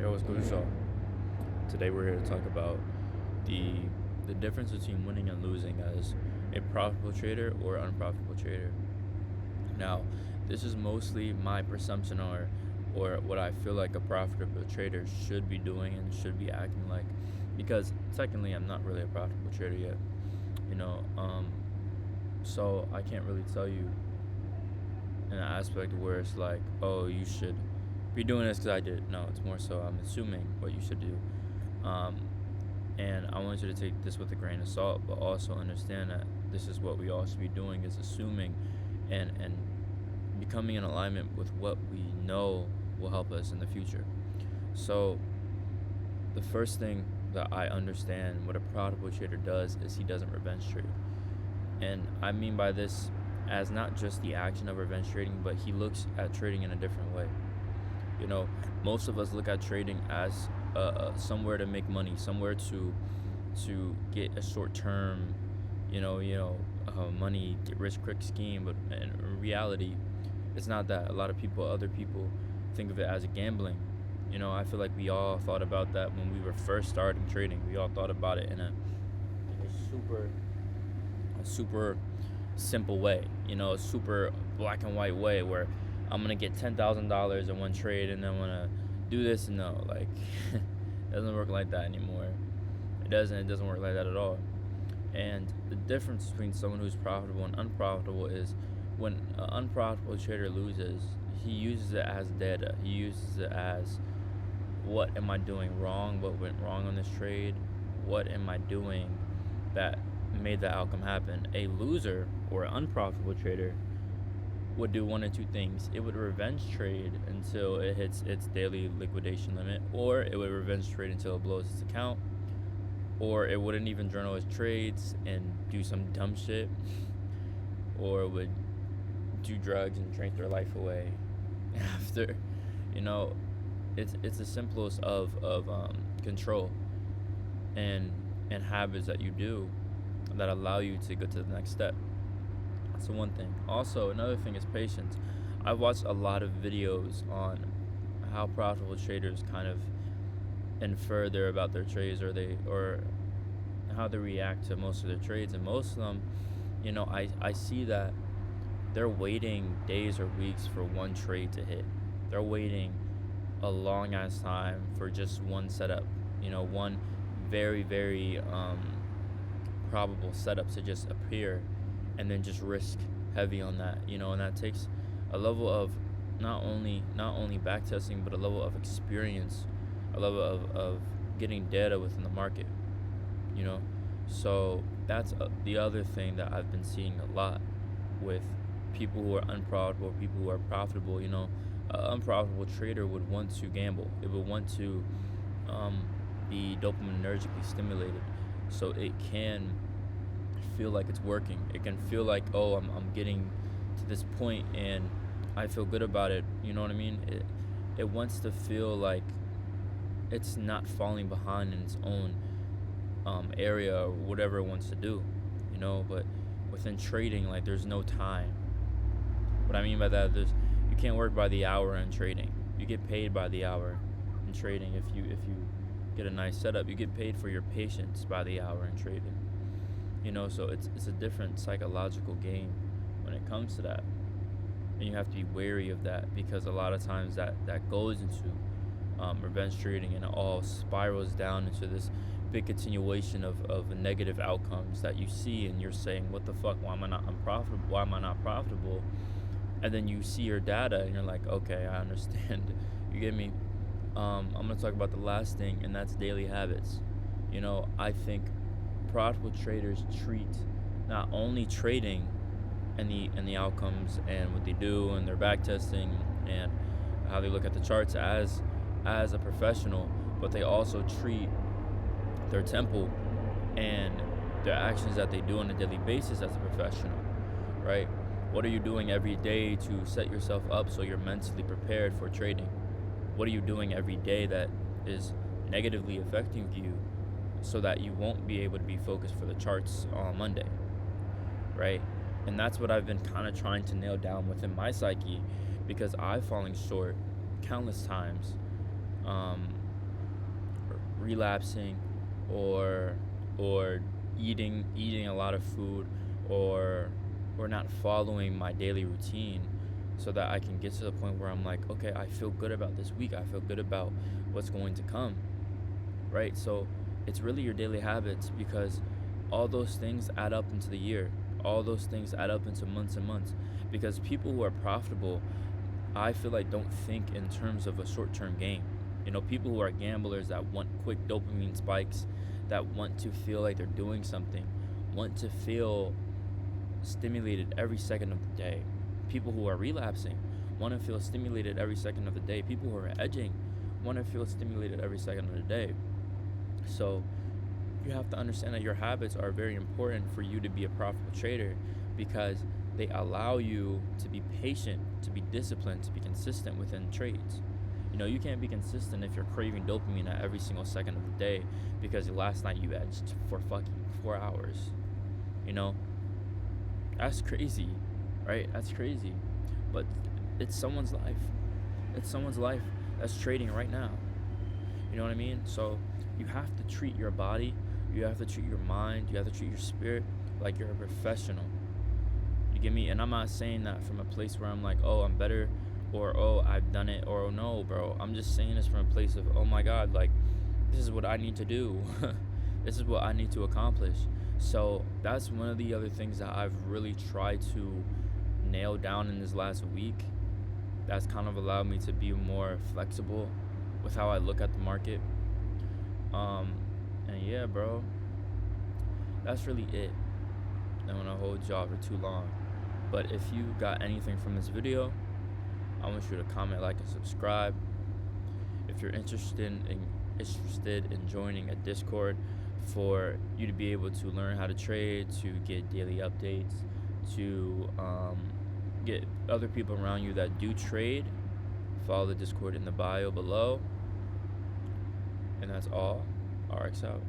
Yo, what's good, y'all? Today we're here to talk about the the difference between winning and losing as a profitable trader or unprofitable trader. Now, this is mostly my perception or what I feel like a profitable trader should be doing and should be acting like, because technically I'm not really a profitable trader yet. You know, um, so I can't really tell you in an aspect where it's like, oh, you should be doing this because I did. No, it's more so I'm assuming what you should do. Um, and I want you to take this with a grain of salt, but also understand that this is what we all should be doing is assuming and becoming in alignment with what we know will help us in the future. So the first thing that I understand what a profitable trader does is he doesn't revenge trade. And I mean by this as not just the action of revenge trading, but he looks at trading in a different way. You know, most of us look at trading as somewhere to make money, somewhere to get a short term, money get rich quick scheme. But in reality, it's not that. A lot of people, other people, think of it as a gambling. You know, I feel like we all thought about that when we were first starting trading. We all thought about it in a super simple way. You know, a super black and white way where I'm gonna get $10,000 in one trade and I'm gonna do this. And no, like, it doesn't work like that anymore. It doesn't work like that at all. And the difference between someone who's profitable and unprofitable is when an unprofitable trader loses, he uses it as data. He uses it as, what am I doing wrong? What went wrong on this trade? What am I doing that made the outcome happen? A loser or an unprofitable trader would do one of two things. It would revenge trade until it hits its daily liquidation limit, or it would revenge trade until it blows its account, or it wouldn't even journal its trades and do some dumb shit, or it would do drugs and drink their life away after. You know, it's the simplest of control and habits that you do that allow you to go to the next step. That's the one thing. Also, another thing is patience. I've watched a lot of videos on how profitable traders kind of infer they're about their trades, or how they react to most of their trades, and most of them, I see that they're waiting days or weeks for one trade to hit. They're waiting a long ass time for just one setup. One very very probable setup to just appear, and then just risk heavy on that. And that takes a level of not only back testing, but a level of experience, a level of getting data within the market. you know so that's the other thing that I've been seeing a lot with people who are unprofitable, people who are profitable. An unprofitable trader would want to gamble. It would want to be dopaminergically stimulated, so it can feel like it's working. It can feel like, oh, I'm getting to this point and I feel good about it. You know what I mean? It wants to feel like it's not falling behind in its own area or whatever it wants to do. But within trading, like, there's no time. What I mean by that, you can't work by the hour in trading. You get paid by the hour in trading. If you get a nice setup, you get paid for your patience by the hour in trading. So it's a different psychological game when it comes to that, and you have to be wary of that, because a lot of times that goes into revenge trading, and it all spirals down into this big continuation of negative outcomes that you see, and you're saying, what the fuck, why am I not unprofitable, why am I not profitable? And then you see your data and you're like, okay, I understand. You get me? I'm gonna talk about the last thing, and that's daily habits. I think profitable traders treat not only trading and the outcomes and what they do and their back testing and how they look at the charts as a professional, but they also treat their temple and their actions that they do on a daily basis as a professional, right? What are you doing every day to set yourself up so you're mentally prepared for trading? What are you doing every day that is negatively affecting you so that you won't be able to be focused for the charts on Monday, right? And that's what I've been kind of trying to nail down within my psyche, because I've fallen short countless times relapsing, or or eating a lot of food, or not following my daily routine, so that I can get to the point where I'm like, okay, I feel good about this week. I feel good about what's going to come, right? So it's really your daily habits, because all those things add up into the year. All those things add up into months and months, because people who are profitable, I feel like, don't think in terms of a short-term gain. People who are gamblers that want quick dopamine spikes, that want to feel like they're doing something, want to feel stimulated every second of the day. People who are relapsing want to feel stimulated every second of the day. People who are edging want to feel stimulated every second of the day. So you have to understand that your habits are very important for you to be a profitable trader, because they allow you to be patient, to be disciplined, to be consistent within trades. You can't be consistent if you're craving dopamine at every single second of the day because last night you edged for fucking 4 hours. You know, that's crazy, right? That's crazy. But it's someone's life. It's someone's life that's trading right now. You know what I mean? So you have to treat your body, you have to treat your mind, you have to treat your spirit like you're a professional. You get me? And I'm not saying that from a place where I'm like, oh, I'm better, or oh, I've done it, or oh, no, bro. I'm just saying this from a place of, oh my God, like, this is what I need to do. This is what I need to accomplish. So that's one of the other things that I've really tried to nail down in this last week. That's kind of allowed me to be more flexible with how I look at the market. And yeah, bro, that's really it. I don't want to hold y'all for too long. But if you got anything from this video, I want you to comment, like, and subscribe. If you're interested in joining a Discord for you to be able to learn how to trade, to get daily updates, to get other people around you that do trade, follow the Discord in the bio below. And that's all. RX out.